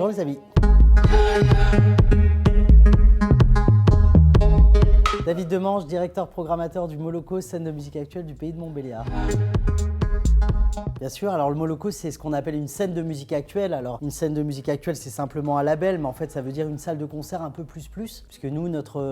Bonjour les amis. David Demange, directeur programmateur du Moloko, scène de musique actuelle du pays de Montbéliard. Bien sûr, alors le Moloko, c'est ce qu'on appelle une scène de musique actuelle. Alors une scène de musique actuelle, c'est simplement un label, mais en fait ça veut dire une salle de concert un peu plus, puisque nous, notre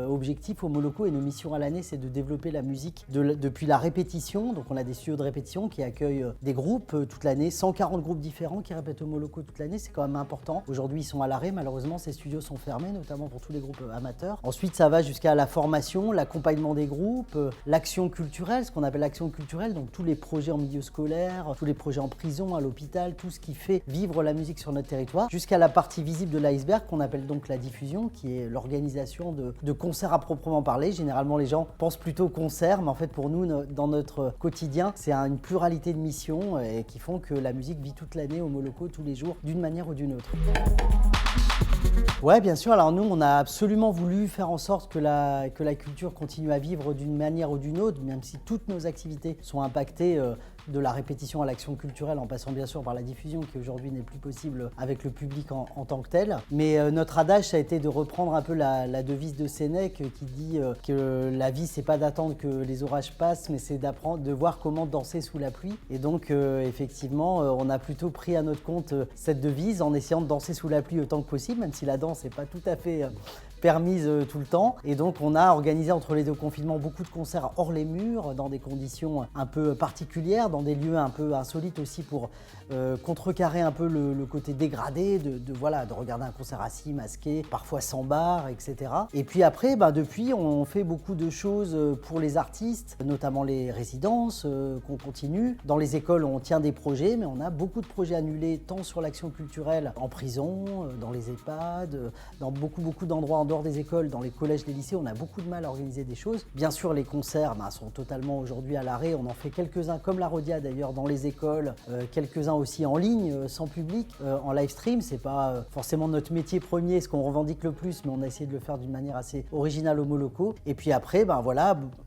objectif au Moloko et nos missions à l'année, c'est de développer la musique depuis la répétition. Donc on a des studios de répétition qui accueillent des groupes toute l'année, 140 groupes différents qui répètent au Moloko toute l'année, c'est quand même important. Aujourd'hui, ils sont à l'arrêt, malheureusement, ces studios sont fermés, notamment pour tous les groupes amateurs. Ensuite, ça va jusqu'à la formation, l'accompagnement des groupes, l'action culturelle, ce qu'on appelle l'action culturelle, donc tous les projets en milieu scolaire, tous les projets en prison, à l'hôpital, tout ce qui fait vivre la musique sur notre territoire, jusqu'à la partie visible de l'iceberg qu'on appelle donc la diffusion, qui est l'organisation de concerts à proprement parler. Généralement, les gens pensent plutôt concert, mais en fait pour nous, dans notre quotidien, c'est une pluralité de missions et qui font que la musique vit toute l'année au Moloko, tous les jours, d'une manière ou d'une autre. Ouais, bien sûr. Alors nous, on a absolument voulu faire en sorte que la culture continue à vivre d'une manière ou d'une autre, même si toutes nos activités sont impactées de la répétition à l'action culturelle, en passant bien sûr par la diffusion qui aujourd'hui n'est plus possible avec le public en tant que tel. Mais notre adage, ça a été de reprendre un peu la devise de Sénèque qui dit que la vie, c'est pas d'attendre que les orages passent, mais c'est d'apprendre, de voir comment danser sous la pluie. Et donc effectivement, on a plutôt pris à notre compte cette devise en essayant de danser sous la pluie autant que possible, même si la danse n'est pas tout à fait permise tout le temps. Et donc on a organisé entre les deux confinements beaucoup de concerts hors les murs, dans des conditions un peu particulières, dans des lieux un peu insolites aussi pour contrecarrer un peu le côté dégradé de regarder un concert assis, masqué, parfois sans bar, etc. Et puis après, depuis, on fait beaucoup de choses pour les artistes, notamment les résidences qu'on continue. Dans les écoles, on tient des projets, mais on a beaucoup de projets annulés, tant sur l'action culturelle, en prison, dans les EHPAD, dans beaucoup d'endroits en dehors des écoles, dans les collèges, les lycées, on a beaucoup de mal à organiser des choses. Bien sûr, les concerts sont totalement aujourd'hui à l'arrêt. On en fait quelques-uns, comme la Rodia d'ailleurs, dans les écoles, quelques-uns aussi en ligne, sans public, en live stream. C'est pas forcément notre métier premier, ce qu'on revendique le plus, mais on a essayé de le faire d'une manière assez originale au Moloko. Et puis après,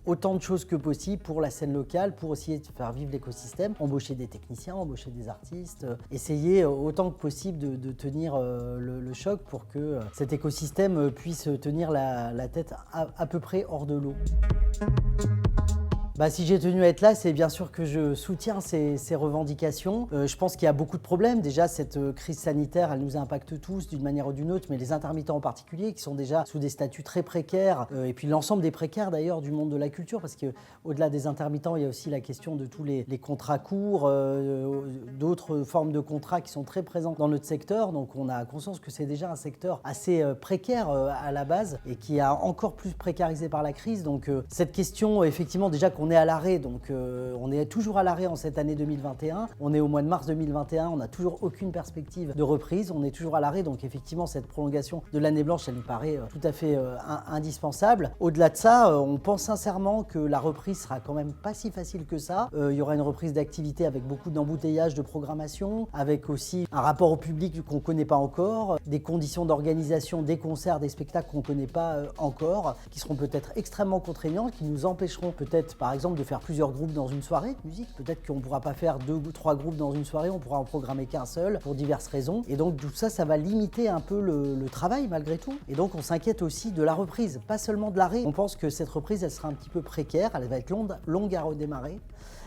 autant de choses que possible pour la scène locale, pour essayer de faire vivre l'écosystème, embaucher des techniciens, embaucher des artistes, essayer autant que possible de tenir le choc pour que cet écosystème puisse tenir la tête à peu près hors de l'eau. Si j'ai tenu à être là, c'est bien sûr que je soutiens ces revendications. Je pense qu'il y a beaucoup de problèmes. Déjà, cette crise sanitaire, elle nous impacte tous d'une manière ou d'une autre, mais les intermittents en particulier, qui sont déjà sous des statuts très précaires, et puis l'ensemble des précaires d'ailleurs du monde de la culture, parce qu'au-delà des intermittents, il y a aussi la question de tous les contrats courts, d'autres formes de contrats qui sont très présents dans notre secteur. Donc on a conscience que c'est déjà un secteur assez précaire à la base, et qui a encore plus précarisé par la crise. Donc cette question, effectivement, déjà qu'on est à l'arrêt, donc on est toujours à l'arrêt en cette année 2021. On est au mois de mars 2021, on n'a toujours aucune perspective de reprise, on est toujours à l'arrêt, donc effectivement cette prolongation de l'année blanche, elle nous paraît tout à fait indispensable. Au-delà de ça, on pense sincèrement que la reprise sera quand même pas si facile que ça. Il y aura une reprise d'activité avec beaucoup d'embouteillages de programmation, avec aussi un rapport au public qu'on ne connaît pas encore, des conditions d'organisation des concerts, des spectacles qu'on ne connaît pas encore, qui seront peut-être extrêmement contraignantes, qui nous empêcheront peut-être par exemple de faire plusieurs groupes dans une soirée de musique. Peut-être qu'on ne pourra pas faire 2 ou 3 groupes dans une soirée, on pourra en programmer qu'un seul pour diverses raisons. Et donc tout ça, ça va limiter un peu le travail malgré tout. Et donc on s'inquiète aussi de la reprise, pas seulement de l'arrêt. On pense que cette reprise, elle sera un petit peu précaire, elle va être longue à redémarrer.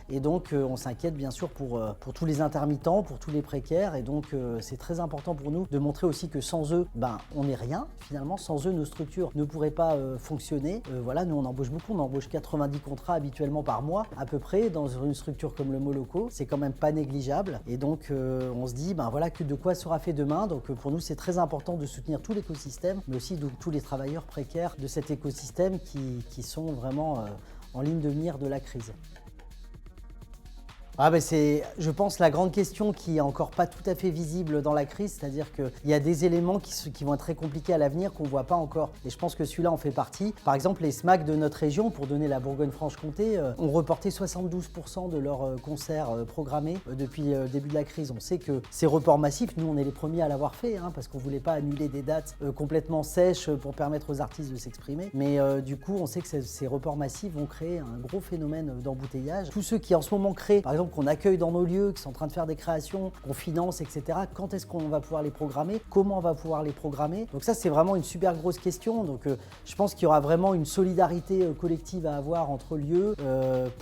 Et donc on s'inquiète bien sûr pour tous les intermittents, pour tous les précaires. Et donc c'est très important pour nous de montrer aussi que sans eux, on n'est rien. Finalement, sans eux, nos structures ne pourraient pas fonctionner. Nous on embauche beaucoup, on embauche 90 contrats habituellement par mois à peu près dans une structure comme le Moloko. C'est quand même pas négligeable. Et donc on se dit, que de quoi sera fait demain. Donc pour nous, c'est très important de soutenir tout l'écosystème, mais aussi tous les travailleurs précaires de cet écosystème qui sont vraiment en ligne de mire de la crise. C'est, je pense, la grande question qui est encore pas tout à fait visible dans la crise, c'est-à-dire qu'il y a des éléments qui vont être très compliqués à l'avenir qu'on ne voit pas encore. Et je pense que celui-là en fait partie. Par exemple, les SMAC de notre région, pour donner la Bourgogne-Franche-Comté, ont reporté 72% de leurs concerts programmés depuis le début de la crise. On sait que ces reports massifs, nous on est les premiers à l'avoir fait, parce qu'on ne voulait pas annuler des dates complètement sèches pour permettre aux artistes de s'exprimer. Mais du coup, on sait que ces reports massifs vont créer un gros phénomène d'embouteillage. Tous ceux qui en ce moment créent, par exemple, exemple, qu'on accueille dans nos lieux, qui sont en train de faire des créations, qu'on finance, etc. Quand est-ce qu'on va pouvoir les programmer? Comment on va pouvoir les programmer? Donc ça, c'est vraiment une super grosse question. Donc je pense qu'il y aura vraiment une solidarité collective à avoir entre lieux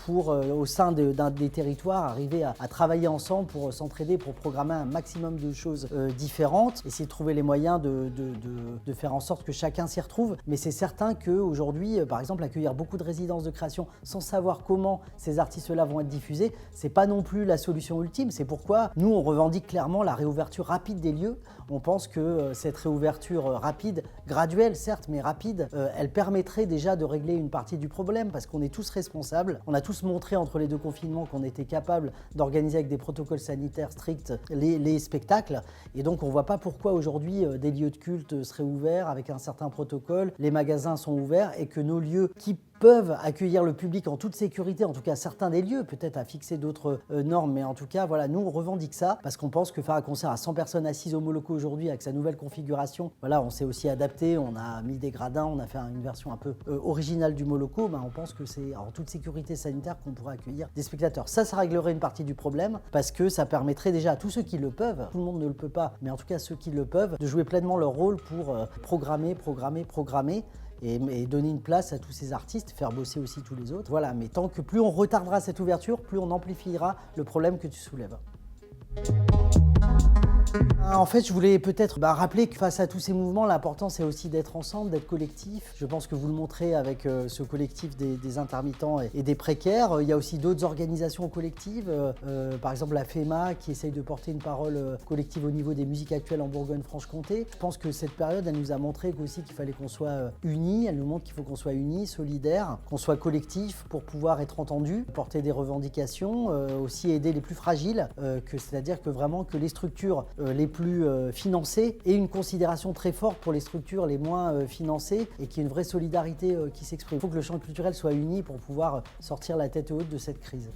pour, au sein des territoires, arriver à travailler ensemble pour s'entraider, pour programmer un maximum de choses différentes, essayer de trouver les moyens de faire en sorte que chacun s'y retrouve. Mais c'est certain qu'aujourd'hui, par exemple, accueillir beaucoup de résidences de création sans savoir comment ces artistes-là vont être diffusés, c'est pas non plus la solution ultime. C'est pourquoi nous, on revendique clairement la réouverture rapide des lieux. On pense que cette réouverture rapide, graduelle certes, mais rapide, elle permettrait déjà de régler une partie du problème parce qu'on est tous responsables. On a tous montré entre les deux confinements qu'on était capable d'organiser avec des protocoles sanitaires stricts les spectacles. Et donc on ne voit pas pourquoi aujourd'hui des lieux de culte seraient ouverts avec un certain protocole, les magasins sont ouverts et que nos lieux qui peuvent accueillir le public en toute sécurité, en tout cas certains des lieux, peut-être à fixer d'autres normes, mais en tout cas, voilà, nous on revendique ça parce qu'on pense que faire un concert à 100 personnes assises au Moloko aujourd'hui avec sa nouvelle configuration, voilà, on s'est aussi adapté, on a mis des gradins, on a fait une version un peu originale du Moloko, on pense que c'est en toute sécurité sanitaire qu'on pourrait accueillir des spectateurs. Ça réglerait une partie du problème parce que ça permettrait déjà à tous ceux qui le peuvent, tout le monde ne le peut pas, mais en tout cas ceux qui le peuvent, de jouer pleinement leur rôle pour programmer et donner une place à tous ces artistes, faire bosser aussi tous les autres. Voilà, mais tant que plus on retardera cette ouverture, plus on amplifiera le problème que tu soulèves. En fait, je voulais peut-être rappeler que face à tous ces mouvements, l'important c'est aussi d'être ensemble, d'être collectif. Je pense que vous le montrez avec ce collectif des intermittents et des précaires. Il y a aussi d'autres organisations collectives, par exemple la FEMA qui essaye de porter une parole collective au niveau des musiques actuelles en Bourgogne-Franche-Comté. Je pense que cette période, elle nous a montré aussi qu'il fallait qu'on soit unis. Elle nous montre qu'il faut qu'on soit unis, solidaires, qu'on soit collectif pour pouvoir être entendu, porter des revendications, aussi aider les plus fragiles, c'est-à-dire que vraiment que les structures les plus financées aient une considération très forte pour les structures les moins financées et qu'il y ait une vraie solidarité qui s'exprime. Il faut que le champ culturel soit uni pour pouvoir sortir la tête haute de cette crise.